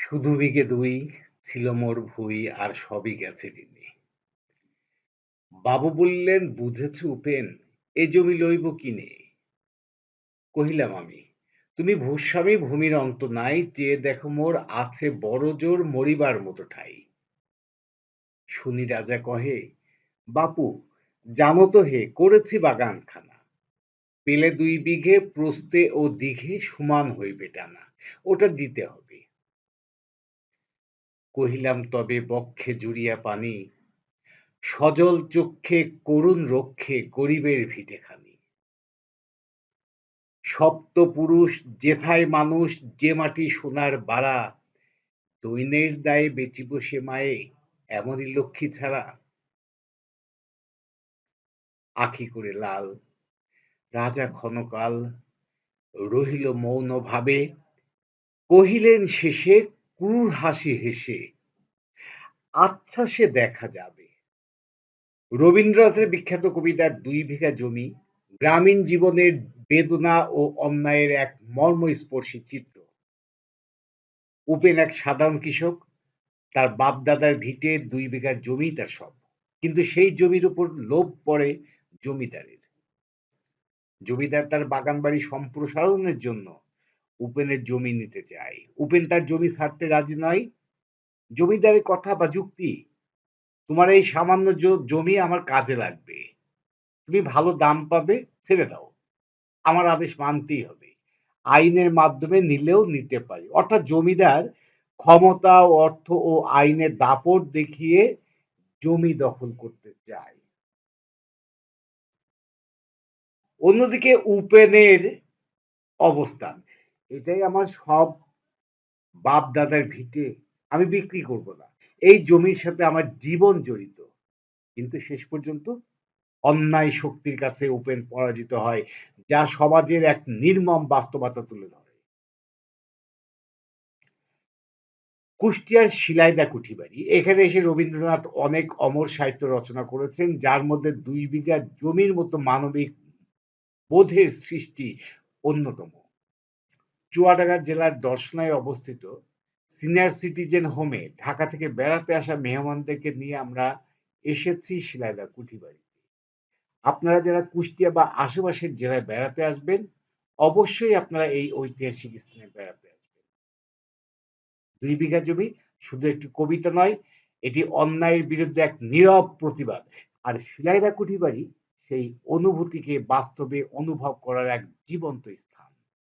শুধু বিঘে দুই ছিল মোর ভুঁই আর সবই গেছে ঋণে। বাবু বললেন বুঝেছ উপেন, এ জমি লইব কিনে। কহিলাম আমি, তুমি ভূস্বামী ভূমির অন্ত নাই, চেয়ে দেখো মোর আছে বড় জোর মরিবার মতো ঠাই। শুনি রাজা কহে, বাপু জানো তো হে করেছি বাগানখানা, পেলে 2 বিঘে প্রস্থে ও দিঘে সমান হইবে টানা, ওটা দিতে হবে। কহিলাম তবে বক্ষে জুড়িয়া পানি, সজল চক্ষে করুণ রক্ষে গরিবের ভিটেখানি। সপ্তপুরুষ যেথায় মানুষ, যে মাটি সোনার বাড়া, দৈন্যের দায়ে বেচিব সে মায়ে, এমনই লক্ষ্মী ছাড়া। আখি করে লাল রাজা ক্ষণকাল রহিল মৌন ভাবে, কহিলেন শেষে ক্রূর হাসি হেসে, আচ্ছা সে দেখা যাবে। রবীন্দ্রনাথের বিখ্যাত কবিতার 2 বিঘা জমি গ্রামীণ জীবনের বেদনা ও অন্যায়ের এক মর্মস্পর্শী চিত্র। উপেন এক সাধারণ কৃষক, তার বাপ দাদার ভিটে 2 বিঘা জমি তার সব, কিন্তু সেই জমির উপর লোভ পড়ে জমিদারের। জমিদার তার বাগান বাড়ি সম্প্রসারণের জন্য উপেনের জমি নিতে চায়। উপেন তার জমি ছাড়তে রাজি নয়। জমিদারের কথা বা যুক্তি, তোমার এই সামান্য জমি আমার কাজে লাগবে, তুমি ভালো দাম পাবে, ছেড়ে দাও, আমার আদেশ মানতেই হবে। আইনের মাধ্যমে নিলেও নিতে পারি। অর্থাৎ জমিদার ক্ষমতা, অর্থ ও আইনের দাপট দেখিয়ে জমি দখল করতে চায়। অন্যদিকে উপেনের অবস্থান, এটাই আমার সব বাপ দাদার ভিটে, আমি বিক্রি করব না, এই জমির সাথে আমার জীবন জড়িত। কিন্তু শেষ পর্যন্ত অন্যায় শক্তির কাছে উপেন পরাজিত হয়, যা সমাজের এক নির্মম বাস্তবতা তুলে ধরে। কুষ্টিয়ার শিলাইদা কুঠিবাড়ি, এখানে এসে রবীন্দ্রনাথ অনেক অমর সাহিত্য রচনা করেছেন, যার মধ্যে 2 বিঘা জমির মতো মানবিক বোধের সৃষ্টি অন্যতম। চুয়াডাঙ্গা জেলার দর্শনায় অবস্থিত সিনিয়র সিটিজেন হোমে ঢাকা থেকে বেড়াতে আসা মেহমানদেরকে নিয়ে আমরা এসেছি শিলাইদা কুঠিবাড়ি। আপনারা যারা কুষ্টিয়া বা আশেপাশের জেলায় বেড়াতে আসবেন, অবশ্যই আপনারা এই ঐতিহাসিক স্থানে বেড়াতে আসবেন। 2 বিঘা জমি শুধু একটি কবিতা নয়, এটি অন্যায়ের বিরুদ্ধে এক নীরব প্রতিবাদ। আর শিলাইদা কুঠিবাড়ি সেই অনুভূতিকে বাস্তবে অনুভব করার এক জীবন্ত স্থান।